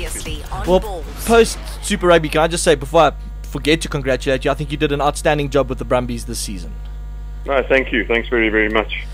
Previously on Well, balls. post Super Rugby, can I just say, before I forget to congratulate you, I think you did an outstanding job with the Brumbies this season. No, thank you. Thanks very, very much.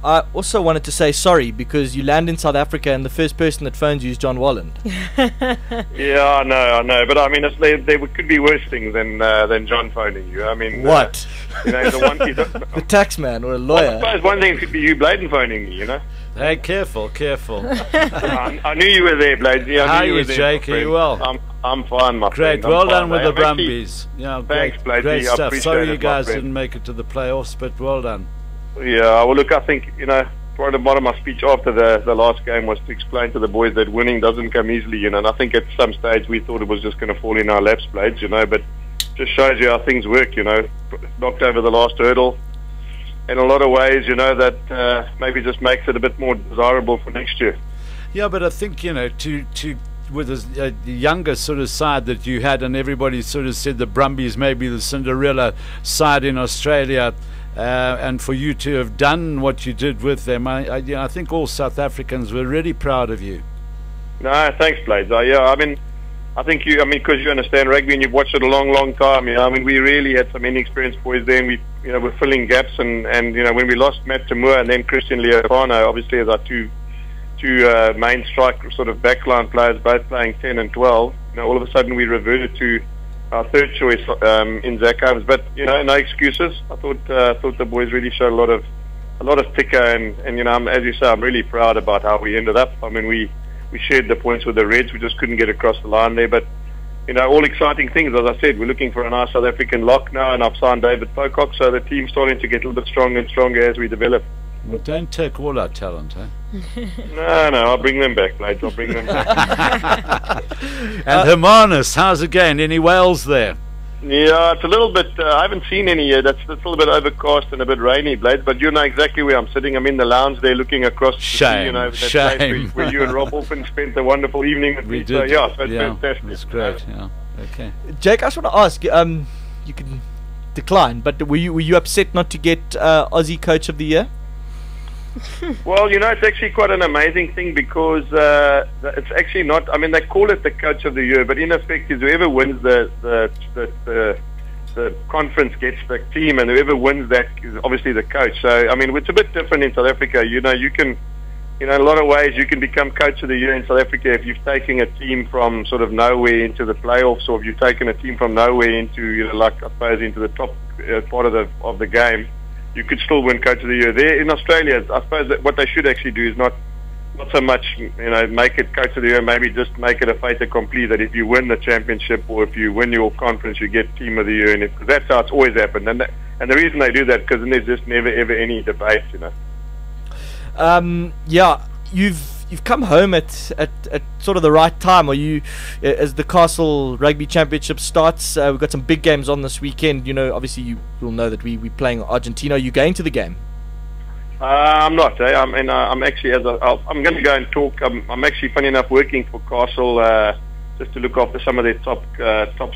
I also wanted to say sorry because you land in South Africa and the first person that phones you is John Walland. Yeah, I know. But I mean, there could be worse things than John phoning you. I mean, What? The tax man or a Well, I lawyer? suppose one thing could be Hugh Bladen phoning me, Hey, careful. I knew you were there, Bladen. How are you, Jake? Are you well? I'm fine, my Great, friend. well I'm done fine, with mate. the I'm actually- Brumbies. Yeah, Thanks, Bladesy. great I stuff. appreciate Sorry it, you my guys friend. didn't make it to the playoffs, but well done. Yeah, well, look, I think, part of my speech after the last game was to explain to the boys that winning doesn't come easily, and I think at some stage we thought it was just going to fall in our laps, Blades, but just shows you how things work, knocked over the last hurdle. In a lot of ways, that maybe just makes it a bit more desirable for next year. Yeah, but I think, to with the younger sort of side that you had, and everybody sort of said the Brumbies may be the Cinderella side in Australia, and for you to have done what you did with them, I think all South Africans were really proud of you. No, thanks, Blades. I think because you understand rugby and you've watched it a long, long time. We really had some inexperienced boys there, and we're filling gaps. And when we lost Matt Tamua and then Christian Leopano, obviously as our two main strike sort of backline players, both playing 10 and 12, all of a sudden we reverted to our third choice in Zach Holmes. But no excuses. I thought the boys really showed a lot of ticker, and as you say, I'm really proud about how we ended up. We shared the points with the Reds. We just couldn't get across the line there. But, all exciting things. As I said, we're looking for a nice South African lock now, and I've signed David Pocock, so the team's starting to get a little bit stronger and stronger as we develop. Well, don't take all our talent, eh? No, I'll bring them back, Blades. I'll bring them back. And Hermanus, how's it going? Any whales there? Yeah, it's a little bit, I haven't seen any yet. It's a little bit overcast and a bit rainy, Blades, but you know exactly where I'm sitting. I'm in the lounge there looking across the sea, that place where you and Rob often spent a wonderful evening with me. Did. So, so it's fantastic. It's great, yeah. Okay. Jake, I just want to ask, you can decline, but were you upset not to get Aussie Coach of the Year? Well, it's actually quite an amazing thing because it's actually not. They call it the Coach of the Year, but in effect, is whoever wins the conference gets the team, and whoever wins that is obviously the coach. So, it's a bit different in South Africa. You can, in a lot of ways, you can become Coach of the Year in South Africa if you've taken a team from sort of nowhere into the playoffs, or if you've taken a team from nowhere into, like I suppose, into the top part of the game. You could still win Coach of the Year. There in Australia, I suppose that what they should actually do is not so much, make it Coach of the Year, maybe just make it a fait accompli that if you win the championship or if you win your conference, you get Team of the Year, and because that's how it's always happened. And the reason they do that because then there's just never ever any debate, Yeah, you've come home at sort of the right time. Are you, as the Castle Rugby Championship starts? We've got some big games on this weekend. Obviously you will know that we're playing Argentina. Are you going to the game? I'm not. I'm actually I'm going to go and talk. I'm actually, funny enough, working for Castle just to look after some of their top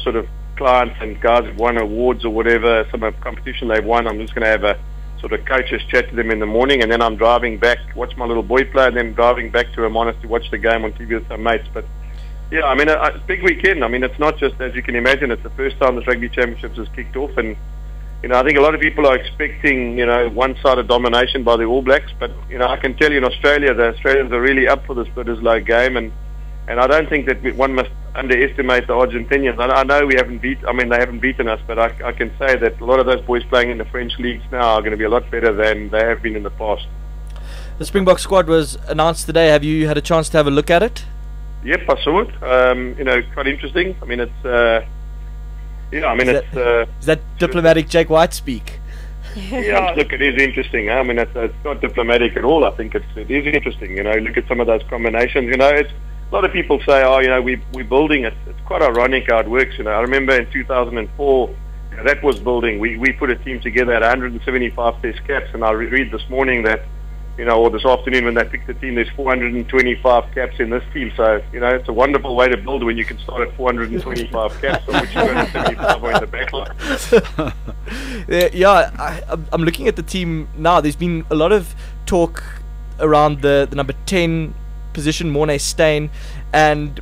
sort of clients and guys who've won awards or whatever, some of the competition they've won. I'm just going to have a sort of coaches chat to them in the morning, and then I'm driving back, watch my little boy play, and then driving back to Hermanus to watch the game on TV with some mates. But yeah, it's a big weekend. It's not just, as you can imagine, it's the first time this Rugby Championships has kicked off, and I think a lot of people are expecting one-sided domination by the All Blacks, but I can tell you in Australia, the Australians are really up for this Bledisloe game, and I don't think that one must underestimate the Argentinians. I know they haven't beaten us, but I can say that a lot of those boys playing in the French leagues now are going to be a lot better than they have been in the past. The Springbok squad was announced today. Have you had a chance to have a look at it? Yep, I saw it. Quite interesting. Is that diplomatic Jake White speak? Yeah, look, it is interesting. It's not diplomatic at all. I think it is interesting. Look at some of those combinations. A lot of people say, we're building it. It's quite ironic how it works. I remember in 2004, that was building. We put a team together at 175 test caps, and I read this morning that, or this afternoon when they picked the team, there's 425 caps in this team. So, it's a wonderful way to build when you can start at 425 caps, of which 275 are in the backline. I'm looking at the team now. There's been a lot of talk around the number 10 position, Mornay Steyn, and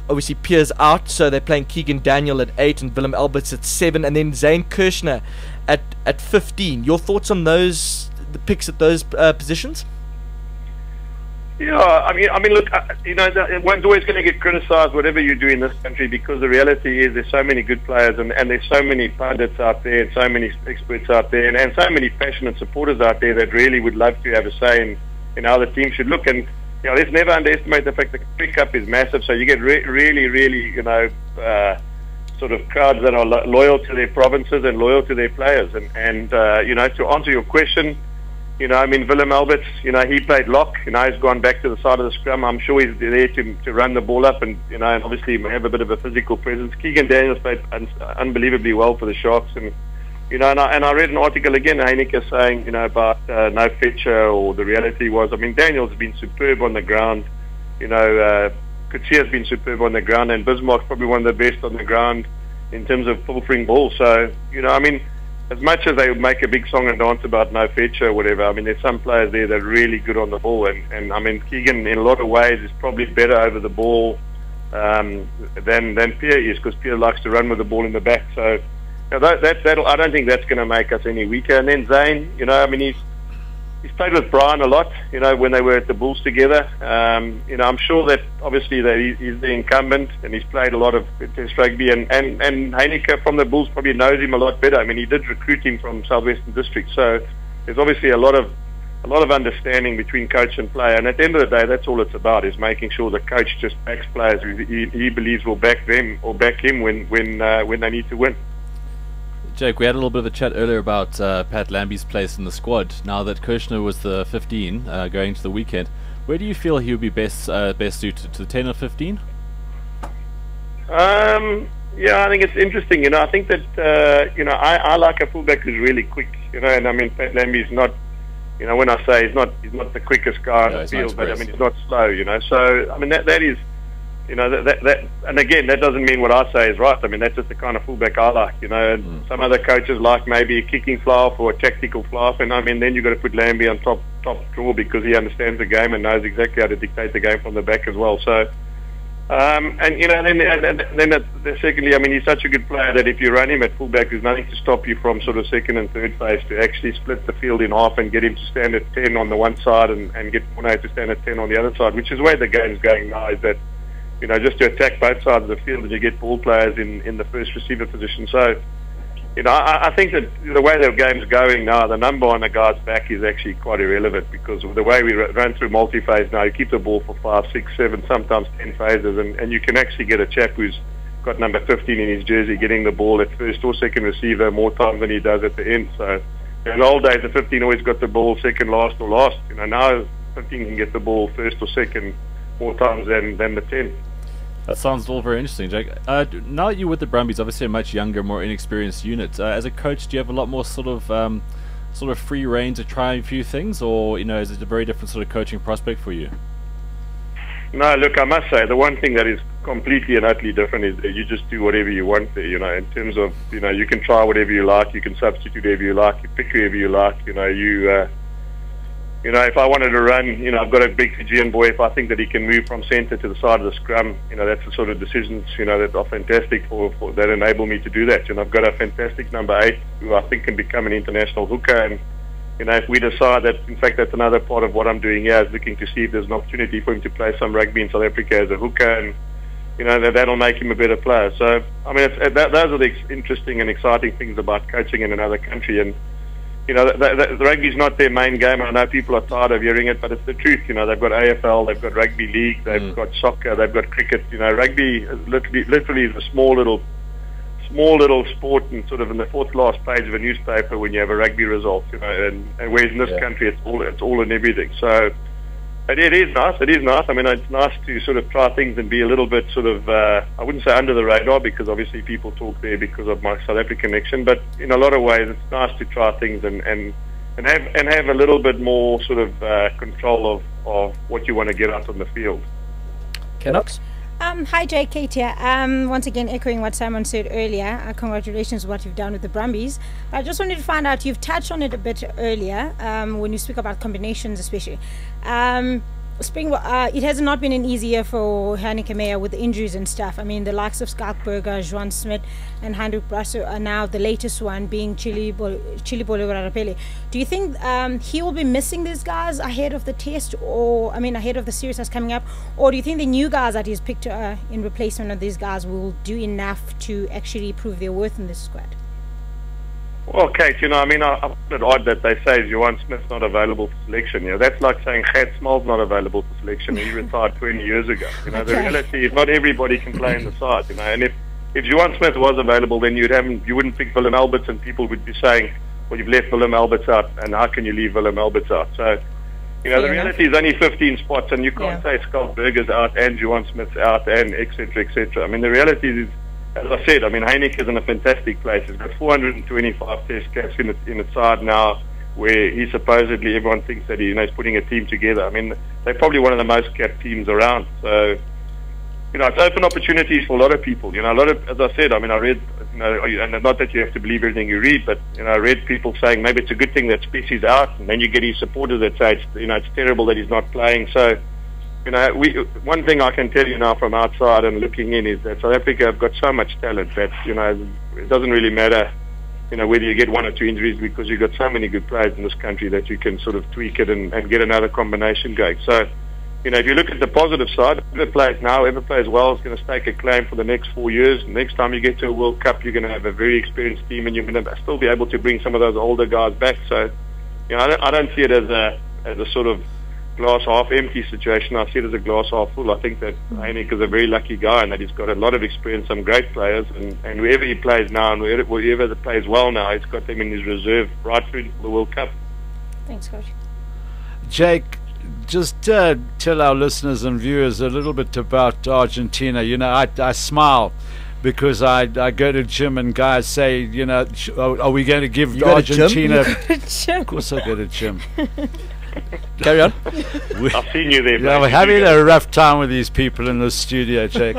obviously Piers out, so they're playing Keegan Daniel at 8 and Willem Alberts at 7, and then Zane Kirshner at 15. Your thoughts on the picks at those positions? Yeah, I mean, look, one's always going to get criticised whatever you do in this country, because the reality is there's so many good players, and there's so many pundits out there, and so many experts out there, and so many passionate supporters out there that really would love to have a say in how the team should look. And let's never underestimate the fact that the Cricket Cup is massive, so you get really, sort of crowds that are loyal to their provinces and loyal to their players. And to answer your question, Willem Alberts, he played lock. He's gone back to the side of the scrum. I'm sure he's there to run the ball up and obviously have a bit of a physical presence. Keegan Daniels played unbelievably well for the Sharks. And I read an article again, Heineke, saying, about no Fetcher, or the reality was, Daniels has been superb on the ground. Kutsia has been superb on the ground, and Bismarck's probably one of the best on the ground in terms of filtering balls. So, as much as they make a big song and dance about no Fetcher or whatever, there's some players there that are really good on the ball. And Keegan, in a lot of ways, is probably better over the ball than Pierre is, because Pierre likes to run with the ball in the back. So, I don't think that's going to make us any weaker. And then Zane, he's played with Brian a lot, when they were at the Bulls together. I'm sure that obviously that he's the incumbent, and he's played a lot of Test rugby, and Heineke from the Bulls probably knows him a lot better. He did recruit him from Southwestern District, so there's obviously a lot of understanding between coach and player. And at the end of the day, that's all it's about, is making sure the coach just backs players who he believes will back them or back him when they need to win. Jake, we had a little bit of a chat earlier about Pat Lambie's place in the squad. Now that Kirshner was the 15 going to the weekend, where do you feel he would be best suited, to the 10 or 15? I think it's interesting. I think that I like a fullback who's really quick. And Pat Lambie's not. When I say he's not the quickest guy on the field, but he's not slow. So that is. That and again, that doesn't mean what I say is right. That's just the kind of fullback I like. And some other coaches like maybe a kicking fly-off or a tactical fly-off, and then you've got to put Lambie on top draw, because he understands the game and knows exactly how to dictate the game from the back as well. So, then secondly, he's such a good player that if you run him at fullback, there's nothing to stop you from sort of second and third phase to actually split the field in half and get him to stand at 10 on the one side and get Mornay to stand at 10 on the other side, which is where the game's going now. Is that just to attack both sides of the field, and you get ball players in the first receiver position. So, I think that the way the game's going now, the number on the guy's back is actually quite irrelevant, because of the way we run through multi-phase now. You keep the ball for 5, 6, 7, sometimes 10 phases, and you can actually get a chap who's got number 15 in his jersey getting the ball at first or second receiver more times than he does at the end. So, in the old days, the 15 always got the ball second, last, or last. Now 15 can get the ball first or second more times than the 10. That sounds all very interesting, Jake. Now that you're with the Brumbies, obviously a much younger, more inexperienced unit. As a coach, do you have a lot more sort of free reign to try a few things, or is it a very different sort of coaching prospect for you? No, look, I must say the one thing that is completely and utterly different is that you just do whatever you want there. In terms of you can try whatever you like, you can substitute whatever you like, you pick whoever you like. If I wanted to run, I've got a big Fijian boy. If I think that he can move from centre to the side of the scrum, that's the sort of decisions, that are fantastic for that enable me to do that. And I've got a fantastic number 8 who I think can become an international hooker. And, if we decide that, in fact, that's another part of what I'm doing here, is looking to see if there's an opportunity for him to play some rugby in South Africa as a hooker, and, that'll make him a better player. So, those are the interesting and exciting things about coaching in another country. And, the rugby's not their main game. I know people are tired of hearing it, but it's the truth. They've got AFL, they've got rugby league, they've got soccer, they've got cricket. Rugby is literally is a small little sport, and sort of in the fourth last page of a newspaper when you have a rugby result. And whereas in this country it's all and everything. So it is nice. It is nice. It's nice to sort of try things and be a little bit sort of, I wouldn't say under the radar, because obviously people talk there because of my South African connection, but in a lot of ways it's nice to try things and have a little bit more sort of control of what you want to get out on the field. Kennox? Hi Jake, Kate here. Once again echoing what Simon said earlier, congratulations on what you've done with the Brumbies. I just wanted to find out, you've touched on it a bit earlier when you speak about combinations especially. it has not been an easy year for Heineke Meyer with the injuries and stuff. I mean, the likes of Skalkberger, Juan Smith, and Handuk Brasso are now the latest one being Chili Bologorapele. Do you think he will be missing these guys ahead of the test, or ahead of the series that's coming up, or do you think the new guys that he's picked in replacement of these guys will do enough to actually prove their worth in this squad? Well, Kate, I find it odd that they say Johan Smith's not available for selection. That's like saying Gert Small's not available for selection. He retired 20 years ago. The reality is not everybody can play in the side. And if Johan Smith was available, then you wouldn't pick Willem Alberts, and people would be saying, well, you've left Willem Alberts out, and how can you leave Willem Alberts out? So, the reality is only 15 spots, and you can't say Skalkberger's out and Johan Smith's out and et cetera, et cetera. The reality is, as I said, Heineke is in a fantastic place. He's got 425 test caps in its side now, where he supposedly, everyone thinks that he's putting a team together. They're probably one of the most capped teams around. So, it's open opportunities for a lot of people. As I said, I read, and not that you have to believe everything you read, but, I read people saying maybe it's a good thing that Spessy's out, and then you get his supporters that say, it's terrible that he's not playing. So, one thing I can tell you now from outside and looking in is that South Africa have got so much talent that, it doesn't really matter, whether you get one or two injuries, because you've got so many good players in this country that you can sort of tweak it and get another combination going. So, if you look at the positive side, whoever plays well is going to stake a claim for the next 4 years. Next time you get to a World Cup, you're going to have a very experienced team, and you're going to still be able to bring some of those older guys back. So, I don't see it as a sort of glass half empty situation. I see it as a glass half full. I think that Heineke is a very lucky guy, and that he's got a lot of experience, some great players, and wherever he plays now and wherever he plays well now, he's got them in his reserve right through the World Cup. Thanks, Coach. Jake, just tell our listeners and viewers a little bit about Argentina. I smile because I go to gym and guys say, are we going to give Argentina? Of course I go to gym. Carry on. I've seen you there. We're having a rough time with these people in the studio, Jake.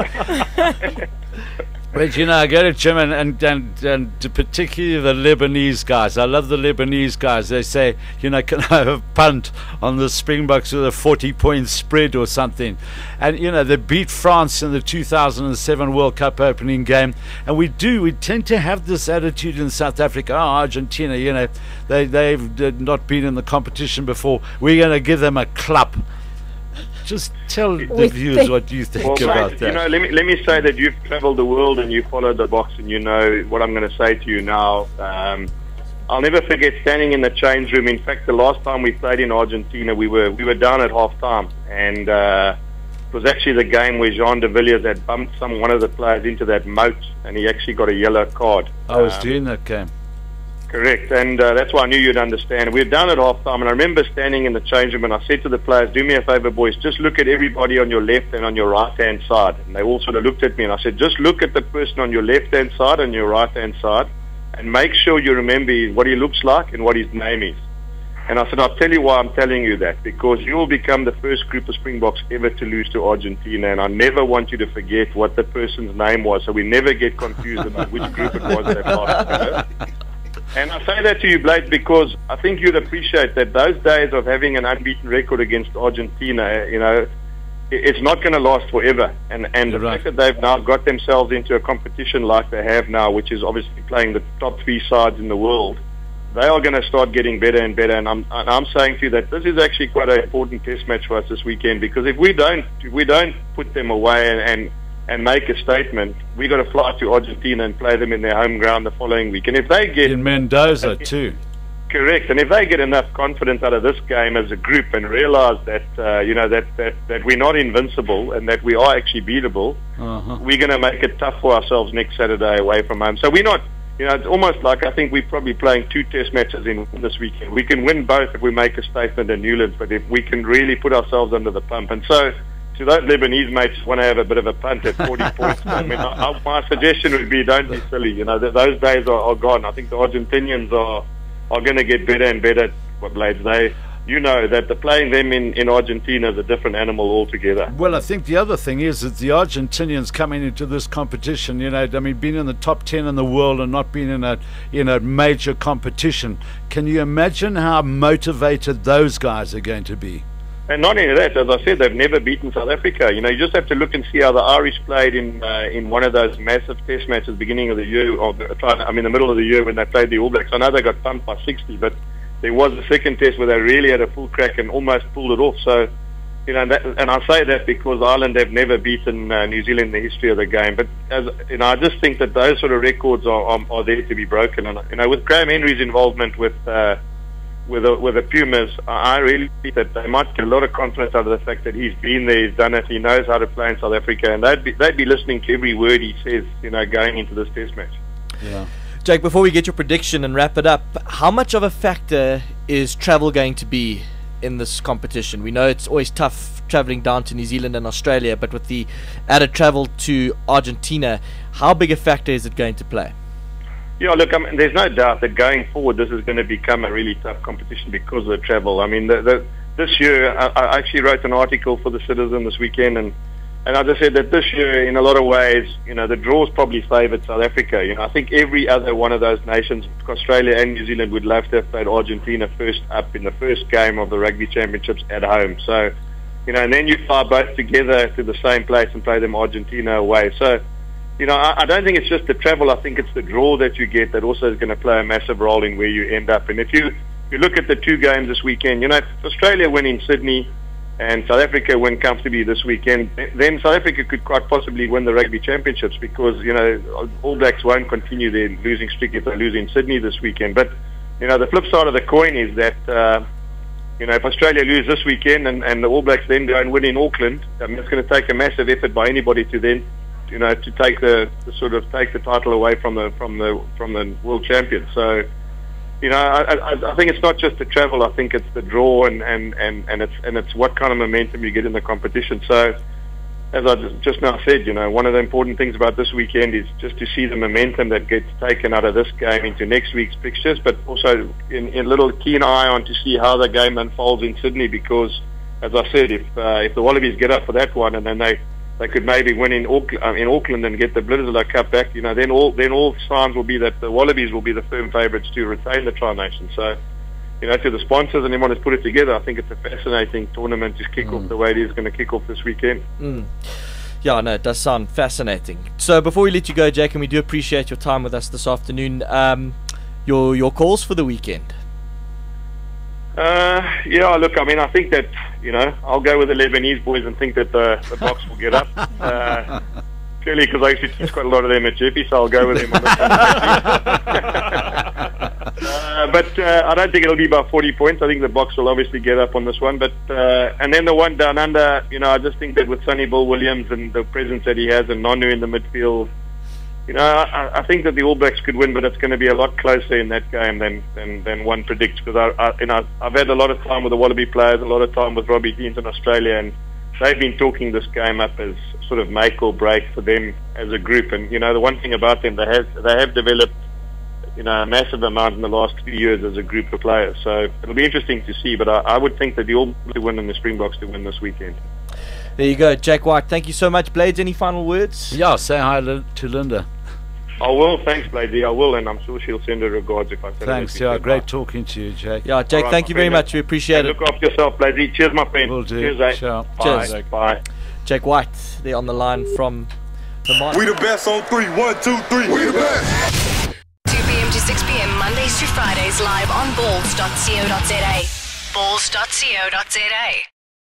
But I go to gym and particularly the Lebanese guys. I love the Lebanese guys. They say, can I have a punt on the Springboks with a 40-point spread or something? And they beat France in the 2007 World Cup opening game. And we tend to have this attitude in South Africa. Argentina, they've not been in the competition before. We're going to give them a clap. Just tell the viewers what you think about that. Let me say that you've travelled the world and you followed the box, and you know what I'm going to say to you now. I'll never forget standing in the change room. In fact, the last time we played in Argentina, we were down at half time, and it was actually the game where Jean de Villiers had bumped one of the players into that moat, and he actually got a yellow card. I was doing that game. Correct, and that's why I knew you'd understand. We were down at half time, and I remember standing in the change room, and I said to the players, do me a favour, boys, just look at everybody on your left and on your right-hand side. And they all sort of looked at me, and I said, just look at the person on your left-hand side and your right-hand side, and make sure you remember what he looks like and what his name is. And I said, I'll tell you why I'm telling you that, because you will become the first group of Springboks ever to lose to Argentina, and I never want you to forget what the person's name was, so we never get confused about which group it was that lost. And I say that to you, Blade, because I think you'd appreciate that those days of having an unbeaten record against Argentina, it's not going to last forever. And the fact that they've now got themselves into a competition like they have now, which is obviously playing the top three sides in the world, they are going to start getting better and better. And I'm saying to you that this is actually quite an important test match for us this weekend, because if we don't put them away and make a statement, we got to fly to Argentina and play them in their home ground the following week. And if they get in Mendoza too, correct, and if they get enough confidence out of this game as a group and realize that that we're not invincible and that we are actually beatable, we're going to make it tough for ourselves next Saturday away from home. So we're not. It's almost like I think we're probably playing two test matches in this weekend. We can win both if we make a statement in Newlands, but if we can really put ourselves under the pump. And so, to those Lebanese mates who want to have a bit of a punt at 40 points, my suggestion would be don't be silly. Those days are gone. I think the Argentinians are going to get better and better. Blades, that playing them in Argentina is a different animal altogether. Well, I think the other thing is that the Argentinians coming into this competition, being in the top 10 in the world and not being in a major competition. Can you imagine how motivated those guys are going to be? And not only that, as I said, they've never beaten South Africa. You just have to look and see how the Irish played in one of those massive test matches at the beginning of the year, or the middle of the year when they played the All Blacks. I know they got thumped by 60, but there was a second test where they really had a full crack and almost pulled it off. So, and I say that because Ireland have never beaten New Zealand in the history of the game. But I just think that those sort of records are there to be broken. And with Graham Henry's involvement with the Pumas, I really think that they might get a lot of confidence out of the fact that he's been there, he's done it, he knows how to play in South Africa, and they'd be listening to every word he says, going into this test match. Yeah. Jake, before we get your prediction and wrap it up, how much of a factor is travel going to be in this competition? We know it's always tough travelling down to New Zealand and Australia, but with the added travel to Argentina, how big a factor is it going to play? Yeah, look, there's no doubt that going forward this is going to become a really tough competition because of the travel. I mean, this year, I actually wrote an article for the Citizen this weekend, and I just said that this year, in a lot of ways, the draws probably favoured South Africa. I think every other one of those nations, Australia and New Zealand, would love to have played Argentina first up in the first game of the Rugby Championships at home. So, and then you fly both together to the same place and play them Argentina away. So, I don't think it's just the travel. I think it's the draw that you get that also is going to play a massive role in where you end up. And if you look at the two games this weekend, if Australia win in Sydney and South Africa win comfortably this weekend, then South Africa could quite possibly win the Rugby Championships because, All Blacks won't continue their losing streak if they lose in Sydney this weekend. But, the flip side of the coin is that, if Australia lose this weekend and the All Blacks then go and win in Auckland, it's going to take a massive effort by anybody to then to take the title away from the world champion. So, I think it's not just the travel. I think it's the draw and it's what kind of momentum you get in the competition. So, as I just now said, one of the important things about this weekend is just to see the momentum that gets taken out of this game into next week's fixtures, but also in a little keen eye on to see how the game unfolds in Sydney. Because, as I said, if the Wallabies get up for that one and then they could maybe win in Auckland and get the Blizzard Cup back, then all signs will be that the Wallabies will be the firm favourites to retain the Tri-Nation. So, to the sponsors and everyone who's put it together, I think it's a fascinating tournament to kick off the way it is going to kick off this weekend. Yeah, no, it does sound fascinating. So before we let you go, Jake, and we do appreciate your time with us this afternoon, your calls for the weekend? Yeah, look, I think that, I'll go with the Lebanese boys and think that the Box will get up. Clearly, because I actually teach quite a lot of them at Jeppy, so I'll go with them on this one. But I don't think it'll be about 40 points. I think the Box will obviously get up on this one. But and then the one down under, I just think that with Sonny Bill Williams and the presence that he has and Nonu in the midfield, I think that the All Blacks could win, but it's going to be a lot closer in that game than one predicts. Because I've had a lot of time with the Wallaby players, a lot of time with Robbie Deans in Australia, and they've been talking this game up as sort of make or break for them as a group. And the one thing about them, they have developed a massive amount in the last few years as a group of players. So it'll be interesting to see. But I would think that the All Blacks to win and the Springboks to win this weekend. There you go, Jack White. Thank you so much. Blades, any final words? Yeah, say hi to Linda. I will. Thanks, Bladesy. I will, and I'm sure she'll send her regards if I tell her. Thanks. Yeah, great talking to you, Jake. Yeah, Jake, thank you very much. We appreciate it. Look after yourself, Bladesy. Cheers, my friend. Will do. Cheers, eh? Ciao. Bye. Cheers. Bye. Jake White, there on the line from the Mine. We the best on 3. 1, 2, 3. We the best. 2 p.m. to 6 p.m. Mondays to Fridays live on balls.co.za. Balls.co.za.